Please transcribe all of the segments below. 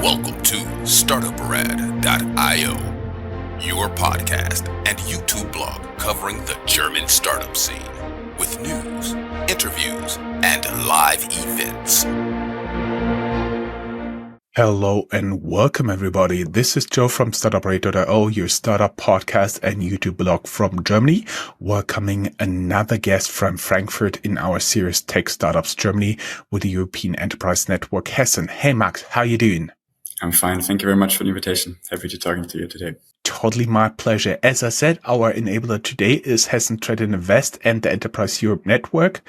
Welcome to Startuprad.io, your podcast and YouTube blog covering the German startup scene with news, interviews, and live events. Hello and welcome everybody. This is Joe from Startuprad.io, your startup podcast and YouTube blog from Germany, welcoming another guest from Frankfurt in our series Tech Startups Germany with the European Enterprise Network Hessen. Hey Max, how you doing? I'm fine. Thank you very much for the invitation. Happy to talking to you today. Totally my pleasure. As I said, our enabler today is Hessen Trade and Invest and the Enterprise Europe Network.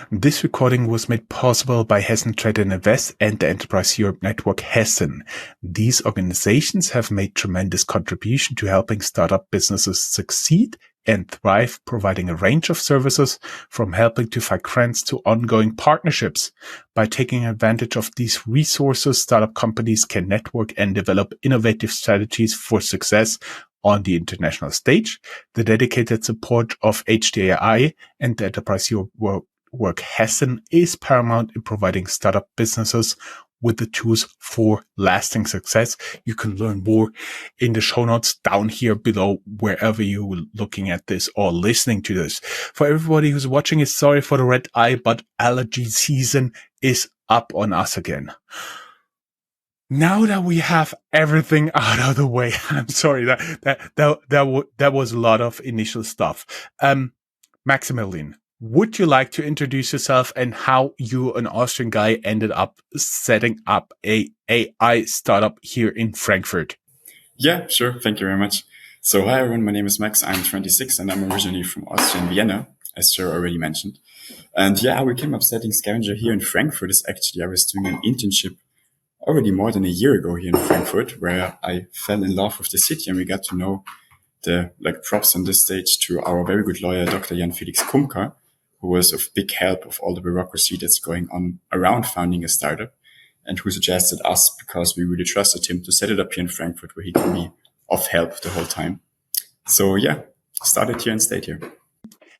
This recording was made possible by Hessen Trade and Invest and the Enterprise Europe Network Hessen. These organizations have made tremendous contribution to helping startup businesses succeed and thrive, providing a range of services from helping to find grants to ongoing partnerships. By taking advantage of these resources, startup companies can network and develop innovative strategies for success on the international stage. The dedicated support of HTAI and the Enterprise Europe Network Hessen is paramount in providing startup businesses with the tools for lasting success. You can learn more in the show notes down here below, wherever you're looking at this or listening to this. For everybody who's watching, is sorry for the red eye, but allergy season is up on us again. Now that we have everything out of the way, I'm sorry that was a lot of initial stuff. Maximilian, would you like to introduce yourself and how you, an Austrian guy, ended up setting up a AI startup here in Frankfurt? Yeah, sure. Thank you very much. So hi everyone, my name is Max. I'm 26 and I'm originally from Austria and Vienna, as Jörn already mentioned. And yeah, how we came up setting Scavenger here in Frankfurt is actually I was doing an internship already more than a year ago here in Frankfurt, where I fell in love with the city and we got to know the props on this stage to our very good lawyer, Dr. Jan Felix Kumka, who was of big help of all the bureaucracy that's going on around founding a startup, and who suggested us, because we really trusted him, to set it up here in Frankfurt where he can be of help the whole time. So yeah, started here and stayed here.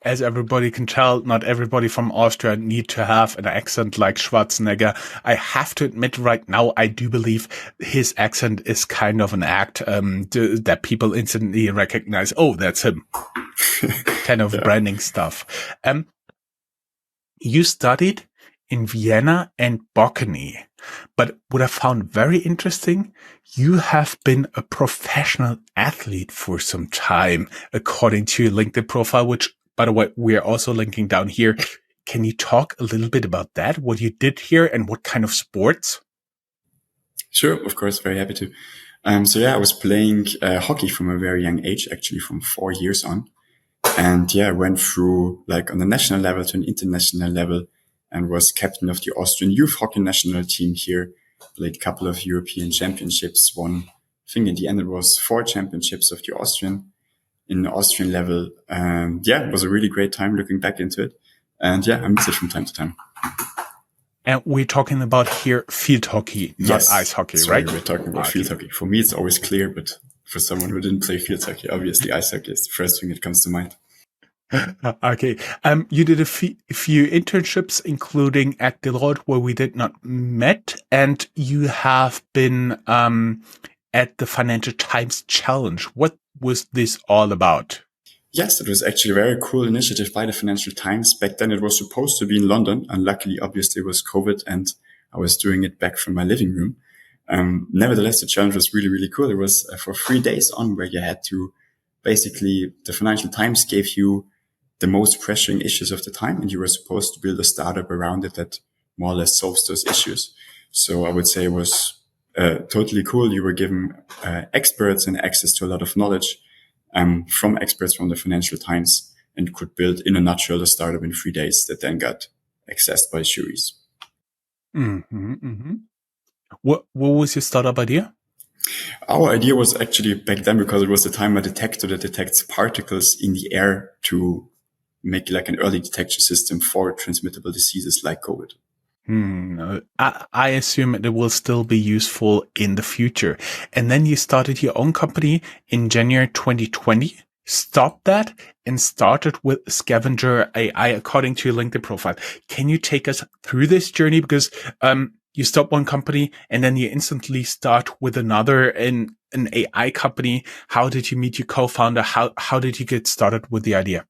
As everybody can tell, not everybody from Austria need to have an accent like Schwarzenegger. I have to admit right now, I do believe his accent is kind of an act that people instantly recognize. Oh, that's him. Kind of branding stuff. You studied in Vienna and Bocconi, but what I found very interesting, you have been a professional athlete for some time, according to your LinkedIn profile, which, by the way, we are also linking down here. Can you talk a little bit about that, what you did here and what kind of sports? Sure, of course, very happy to. So yeah, I was playing hockey from a very young age, actually from 4 years on. And yeah, I went through on the national level to an international level and was captain of the Austrian youth hockey national team here, played a couple of European championships, won, I think in the end it was 4 championships of the Austrian level. And yeah, it was a really great time looking back into it. And yeah, I miss it from time to time. And we're talking about here field hockey, not ice hockey, sorry, right? We're talking about field hockey. For me, it's always clear, but for someone who didn't play field hockey, obviously ice hockey is the first thing that comes to mind. Okay. You did a few internships, including at Deloitte, where we did not met, and you have been at the Financial Times Challenge. What was this all about? Yes, it was actually a very cool initiative by the Financial Times. Back then it was supposed to be in London, and luckily, obviously, it was COVID, and I was doing it back from my living room. Nevertheless, the challenge was really, really cool. It was for 3 days on, where you had to basically, the Financial Times gave you the most pressuring issues of the time, and you were supposed to build a startup around it that more or less solves those issues. So I would say it was totally cool. You were given experts and access to a lot of knowledge from experts from the Financial Times, and could build in a nutshell a startup in 3 days that then got accessed by juries. Mm-hmm, mm-hmm. What was your startup idea? Our idea was actually back then, because it was the time, a detector that detects particles in the air to make an early detection system for transmittable diseases like COVID. I assume it will still be useful in the future. And then you started your own company in January 2020, stopped that, and started with Scavenger.ai according to your LinkedIn profile. Can you take us through this journey? Because you stop one company and then you instantly start with another in an AI company. How did you meet your co-founder? How did you get started with the idea?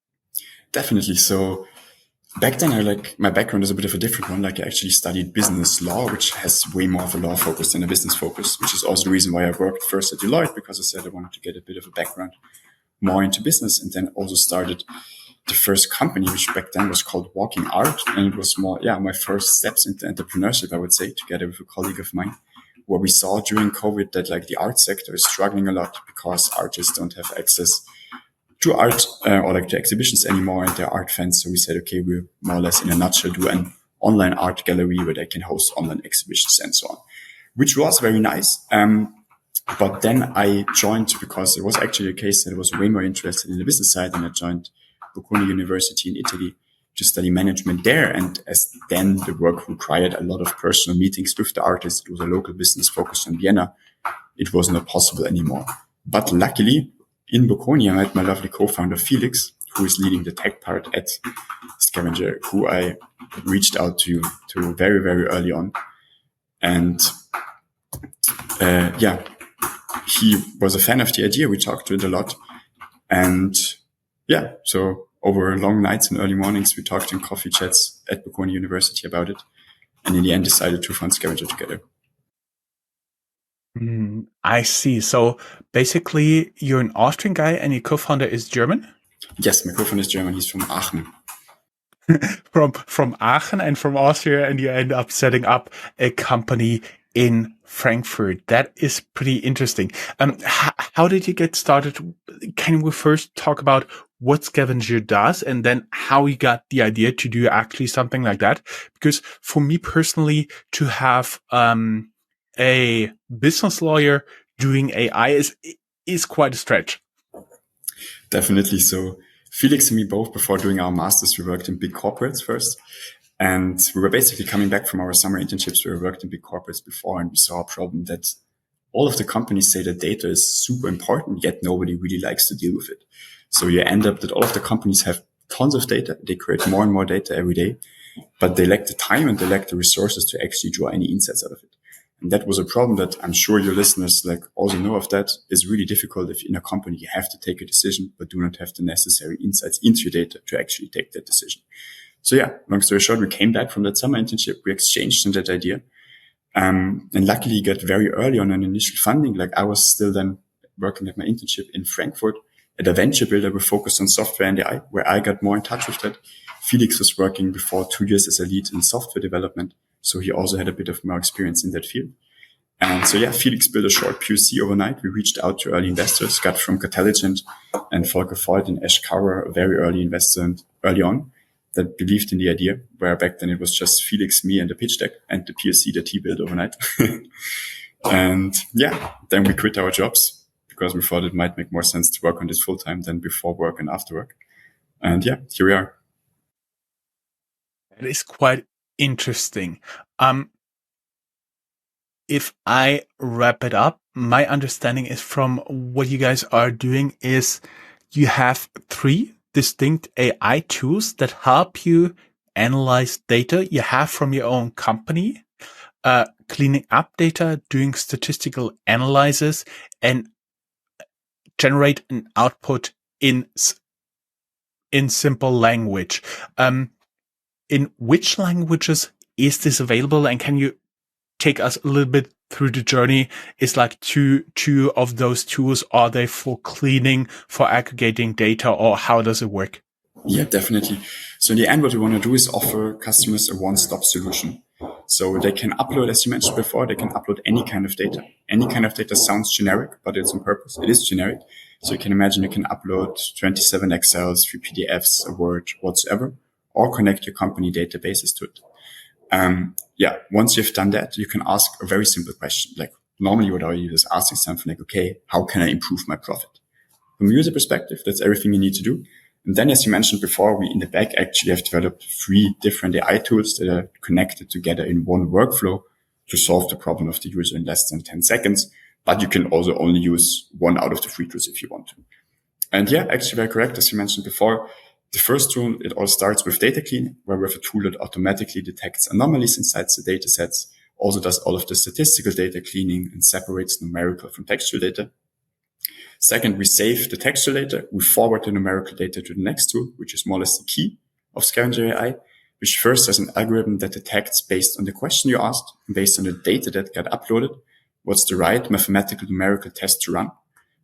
Definitely. So back then, my background is a bit of a different one. Like I actually studied business law, which has way more of a law focus than a business focus, which is also the reason why I worked first at Deloitte, because I said I wanted to get a bit of a background more into business, and then also started the first company, which back then was called Walking Art. And it was more, my first steps into entrepreneurship, I would say, together with a colleague of mine, where we saw during COVID that like the art sector is struggling a lot because artists don't have access to art or like to exhibitions anymore, and they're art fans. So we said, okay, we'll more or less in a nutshell do an online art gallery where they can host online exhibitions and so on, which was very nice. But then I joined because it was actually a case that I was way more interested in the business side, and I joined Bocconi University in Italy to study management there. And as then the work required a lot of personal meetings with the artists, it was a local business focused on Vienna. It was not possible anymore. But luckily, in Bocconi, I met my lovely co-founder Felix, who is leading the tech part at Scavenger, who I reached out to very, very early on. And he was a fan of the idea. We talked to it a lot. And so over long nights and early mornings, we talked in coffee chats at Bocconi University about it. And in the end, decided to found Scavenger together. I see. So basically, you're an Austrian guy and your co-founder is German? Yes, my co-founder is German. He's from Aachen. from Aachen and from Austria, and you end up setting up a company in Frankfurt. That is pretty interesting. How did you get started? Can we first talk about what Scavenger does and then how you got the idea to do actually something like that? Because for me personally, to have a business lawyer doing AI is quite a stretch. Definitely. So Felix and me both, before doing our masters, we worked in big corporates first. And we were basically coming back from our summer internships. We worked in big corporates before, and we saw a problem that all of the companies say that data is super important, yet nobody really likes to deal with it. So you end up that all of the companies have tons of data. They create more and more data every day, but they lack the time and they lack the resources to actually draw any insights out of it. And that was a problem that I'm sure your listeners also know of. That is really difficult if in a company you have to take a decision, but do not have the necessary insights into your data to actually take that decision. So long story short, we came back from that summer internship. We exchanged on that idea. And luckily got very early on an initial funding. Like I was still then working at my internship in Frankfurt at a venture builder with focus on software and AI, where I got more in touch with that. Felix was working before 2 years as a lead in software development. So he also had a bit of more experience in that field. And so, Felix built a short POC overnight. We reached out to early investors, got from Catalogent and Volker Voigt and Ash Kauer, a very early investor and early on that believed in the idea, where back then it was just Felix, me, and the pitch deck and the POC that he built overnight. And then we quit our jobs because we thought it might make more sense to work on this full time than before work and after work. And here we are. It is quite interesting. If I wrap it up, my understanding is from what you guys are doing is you have 3 distinct AI tools that help you analyze data you have from your own company, cleaning up data, doing statistical analysis, and generate an output in simple language. In which languages is this available, and can you take us a little bit through the journey? Is like two of those tools, are they for cleaning, for aggregating data, or how does it work? Yeah, definitely. So in the end, what we want to do is offer customers a one-stop solution. So they can upload, as you mentioned before, they can upload any kind of data. Any kind of data sounds generic, but it's on purpose. It is generic. So you can imagine you can upload 27 Excels, 3 PDFs, a Word, whatsoever, or connect your company databases to it. Once you've done that, you can ask a very simple question. Like normally what I do is asking something like, okay, how can I improve my profit? From a user perspective, that's everything you need to do. And then, as you mentioned before, we in the back actually have developed 3 different AI tools that are connected together in one workflow to solve the problem of the user in less than 10 seconds. But you can also only use 1 out of the 3 tools if you want to. And actually very correct. As you mentioned before, the first tool, it all starts with data cleaning, where we have a tool that automatically detects anomalies inside the data sets also does all of the statistical data cleaning and separates numerical from textual data. Second, we save the textual data. We forward the numerical data to the next tool, which is more or less the key of Scavenger.ai, which first has an algorithm that detects based on the question you asked, based on the data that got uploaded, what's the right mathematical numerical test to run.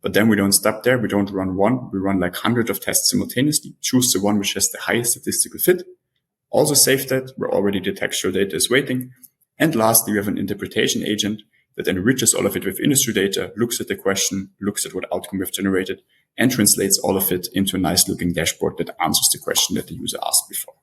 But then we don't stop there. We don't run one. We run like hundreds of tests simultaneously, choose the one which has the highest statistical fit, also save that where already the textual data is waiting. And lastly, we have an interpretation agent that enriches all of it with industry data, looks at the question, looks at what outcome we've generated, and translates all of it into a nice looking dashboard that answers the question that the user asked before.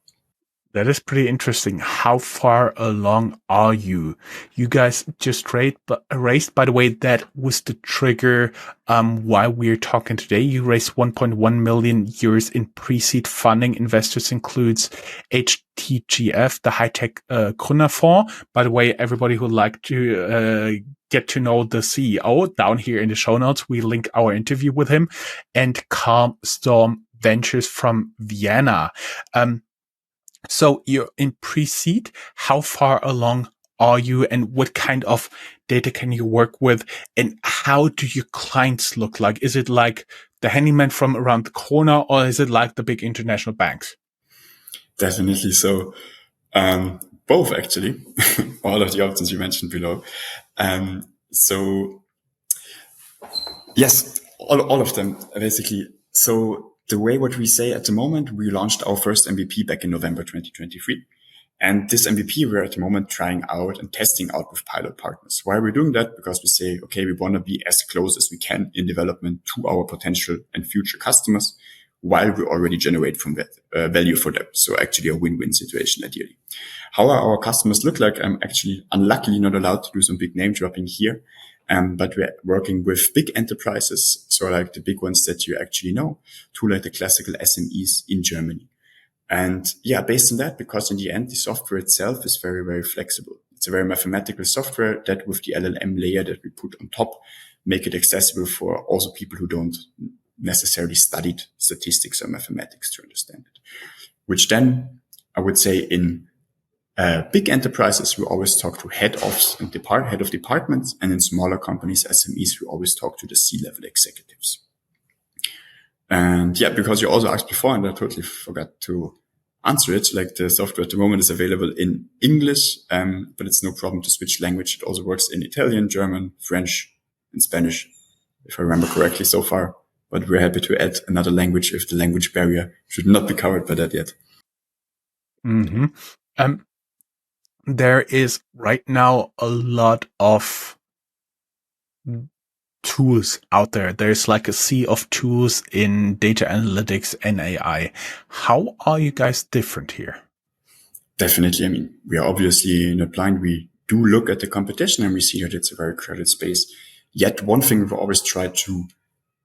That is pretty interesting. How far along are you? You guys just raised, by the way, that was the trigger why we're talking today. You raised 1.1 million euros in pre-seed funding. Investors includes HTGF, the high-tech Gründerfonds. By the way, everybody who would like to get to know the CEO, down here in the show notes, we link our interview with him, and Calm Storm Ventures from Vienna. So you're in pre-seed. How far along are you, and what kind of data can you work with, and how do your clients look like? Is it like the handyman from around the corner, or is it like the big international banks? Definitely. So both, actually, all of the options you mentioned below. So yes, all of them, basically. So the way what we say at the moment, we launched our first MVP back in November 2023. And this MVP, we're at the moment trying out and testing out with pilot partners. Why are we doing that? Because we say, okay, we want to be as close as we can in development to our potential and future customers while we already generate from that value for them. So actually a win-win situation, ideally. How our customers look like, I'm actually unluckily not allowed to do some big name dropping here. But we're working with big enterprises, so like the big ones that you actually know, to like the classical SMEs in Germany. And yeah, based on that, because in the end, the software itself is very, very flexible. It's a very mathematical software that with the LLM layer that we put on top, make it accessible for also people who don't necessarily studied statistics or mathematics to understand it. Which then, I would say in big enterprises, we always talk to head of departments, and in smaller companies, SMEs, we always talk to the C-level executives. And yeah, because you also asked before, and I totally forgot to answer it, like the software at the moment is available in English, but it's no problem to switch language. It also works in Italian, German, French, and Spanish, if I remember correctly so far. But we're happy to add another language if the language barrier should not be covered by that yet. Mm-hmm. There is right now a lot of tools out there. There's like a sea of tools in data analytics and AI. How are you guys different here? Definitely. I mean, we are obviously not blind. We do look at the competition and we see that it's a very crowded space. Yet one thing we've always tried to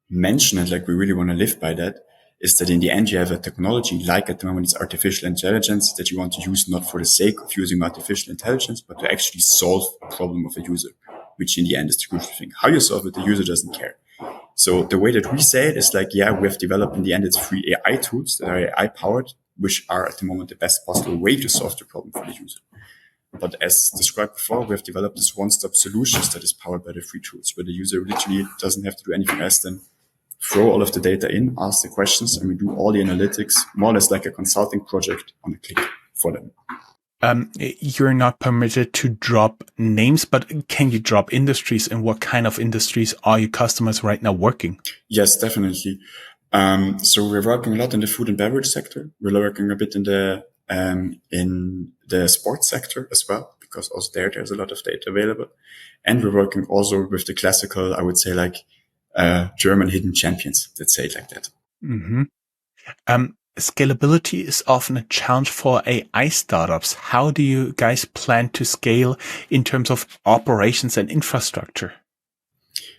mention, and like we really want to live by that, is that in the end, you have a technology like at the moment it's artificial intelligence that you want to use not for the sake of using artificial intelligence, but to actually solve a problem of a user, which in the end is the crucial thing. How you solve it, the user doesn't care. So the way that we say it is like, yeah, we have developed in the end, it's free AI tools that are AI powered, which are at the moment the best possible way to solve the problem for the user. But as described before, we have developed this one-stop solutions that is powered by the free tools, where the user literally doesn't have to do anything else than throw all of the data in, ask the questions, and we do all the analytics, more or less like a consulting project on a click for them. You're not permitted to drop names, but can you drop industries, and what kind of industries are your customers right now working? Yes, definitely. So we're working a lot in the food and beverage sector. We're working a bit in the sports sector as well, because also there's a lot of data available. And we're working also with the classical, I would say, like German hidden champions, let's say it like that. Mm-hmm. Scalability is often a challenge for AI startups. How do you guys plan to scale in terms of operations and infrastructure?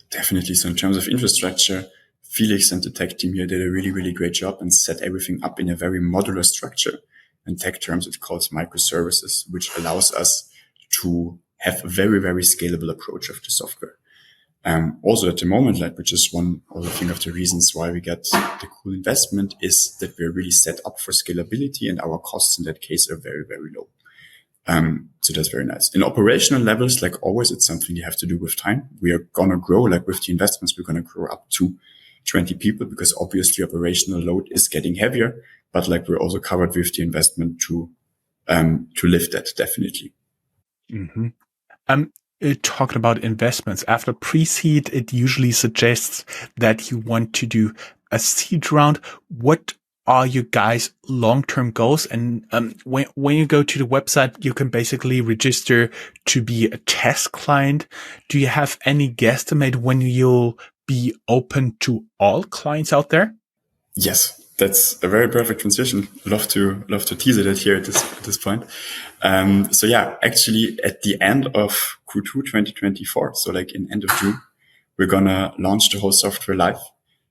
Definitely. So in terms of infrastructure, Felix and the tech team here did a really, really great job and set everything up in a very modular structure. In tech terms, it's called microservices, which allows us to have a very, very scalable approach of the software. Also at the moment, like, which is one other thing of the reasons why we get the cool investment, is that we're really set up for scalability, and our costs in that case are very, very low. So that's very nice. In operational levels, like always, it's something you have to do with time. We are going to grow, like with the investments, we're going to grow up to 20 people because obviously operational load is getting heavier, but like we're also covered with the investment to lift that definitely. Mm-hmm. Talking about investments, after pre-seed, it usually suggests that you want to do a seed round. What are your guys' long-term goals? And when you go to the website, you can basically register to be a test client. Do you have any guesstimate when you'll be open to all clients out there? Yes, that's a very perfect transition. Love to tease it here at this point. So yeah, actually at the end of Q2 2024, so like in end of June, we're gonna launch the whole software live.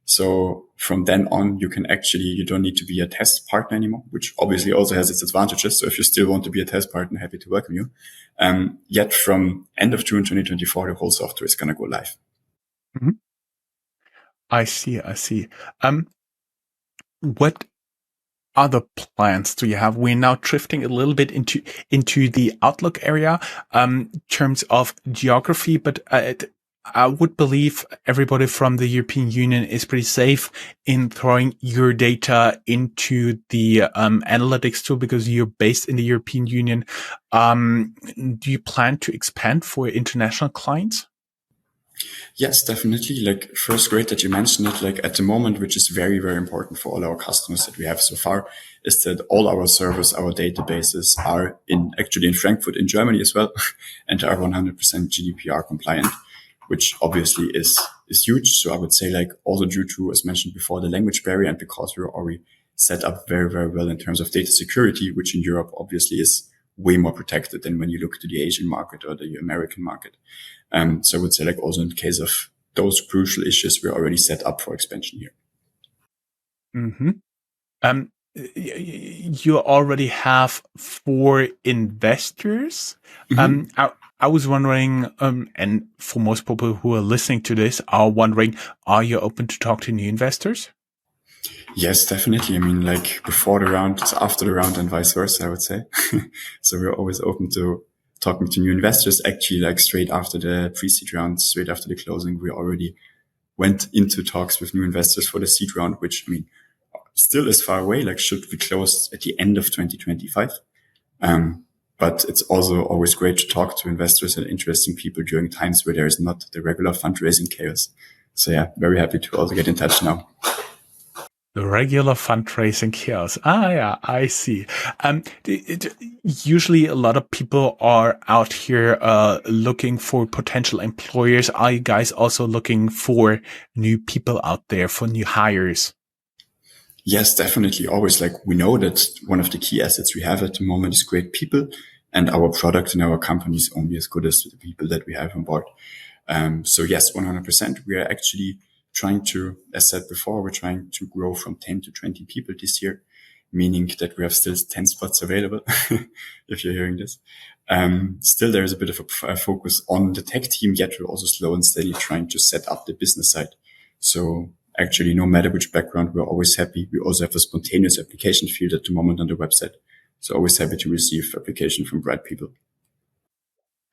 So from then on, you don't need to be a test partner anymore, which obviously also has its advantages. So if you still want to be a test partner, happy to welcome you. Yet from end of June 2024, the whole software is gonna go live. Mm-hmm. I see. What other plans do you have? We're now drifting a little bit into the Outlook area, in terms of geography, but I would believe everybody from the European Union is pretty safe in throwing your data into the analytics tool because you're based in the European Union. Do you plan to expand for international clients? Yes, definitely. Like first, great that you mentioned it. Like at the moment, which is very, very important for all our customers that we have so far, is that all our servers, our databases are actually in Frankfurt, in Germany as well, and are 100% GDPR compliant, which obviously is huge. So I would say like also due to, as mentioned before, the language barrier, and because we're already set up very, very well in terms of data security, which in Europe obviously is way more protected than when you look to the Asian market or the American market. So I would say like also in case of those crucial issues, we're already set up for expansion here. Mm-hmm. You already have 4 investors. Mm-hmm. I was wondering, and for most people who are listening to this are wondering, are you open to talk to new investors? Yes, definitely. I mean, like before the round, it's after the round and vice versa, I would say. So we're always open to talking to new investors. Actually, like straight after the pre-seed round, straight after the closing, we already went into talks with new investors for the seed round, which I mean, still is far away, like should be closed at the end of 2025. But it's also always great to talk to investors and interesting people during times where there is not the regular fundraising chaos. So yeah, very happy to also get in touch now. The regular fundraising chaos. Yeah, I see. Usually a lot of people are out here, looking for potential employers. Are you guys also looking for new people out there, for new hires? Yes, definitely. Always like we know that one of the key assets we have at the moment is great people, and our product and our company is only as good as the people that we have on board. So yes, 100%. We are actually trying to, as said before, we're trying to grow from 10 to 20 people this year, meaning that we have still 10 spots available. If you're hearing this, still there is a bit of a focus on the tech team, yet we're also slow and steady trying to set up the business side. So actually, no matter which background, we're always happy. We also have a spontaneous application field at the moment on the website. So always happy to receive application from bright people.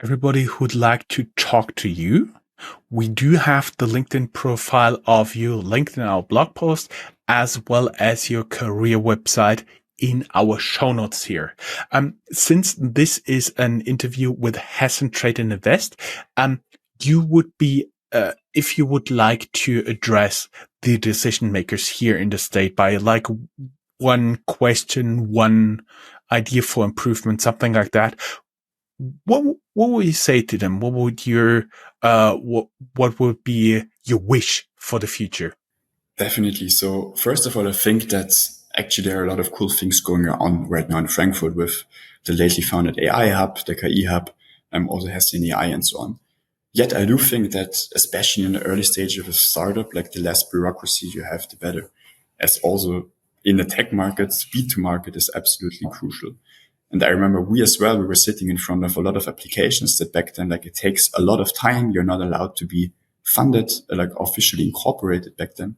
Everybody who'd like to talk to you, we do have the LinkedIn profile of you linked in our blog post, as well as your career website in our show notes here. Since this is an interview with Hessen Trade and Invest, you would be, if you would like to address the decision makers here in the state by like one question, one idea for improvement, something like that, what would you say to them? What would your what would be your wish for the future? Definitely. So first of all, I think that actually there are a lot of cool things going on right now in Frankfurt with the lately founded AI hub, the KI hub, also Hessen AI and so on. Yet I do think that especially in the early stage of a startup, like the less bureaucracy you have, the better. As also in the tech market, speed to market is absolutely crucial. And I remember we as well, we were sitting in front of a lot of applications that back then, like it takes a lot of time. You're not allowed to be funded, like officially incorporated back then.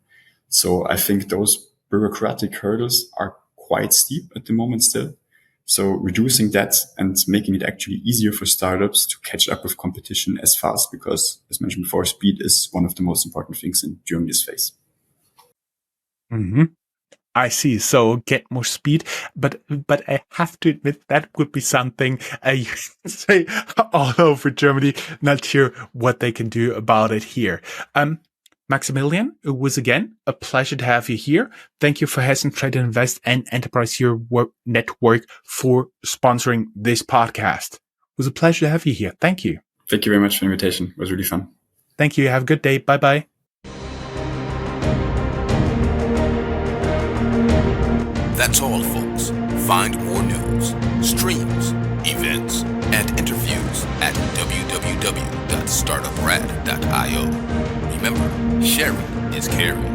So I think those bureaucratic hurdles are quite steep at the moment still. So reducing that and making it actually easier for startups to catch up with competition as fast, because as mentioned before, speed is one of the most important things during this phase. Mm-hmm. I see. So get more speed, but I have to admit that would be something I say all over Germany. Not sure what they can do about it here. Maximilian, it was again a pleasure to have you here. Thank you for Hessen Trade and Invest and Enterprise Europe Network for sponsoring this podcast. It was a pleasure to have you here. Thank you. Thank you very much for the invitation. It was really fun. Thank you. Have a good day. Bye-bye. That's all, folks. Find more news, streams, events, and interviews at www.startuprad.io. Remember, sharing is caring.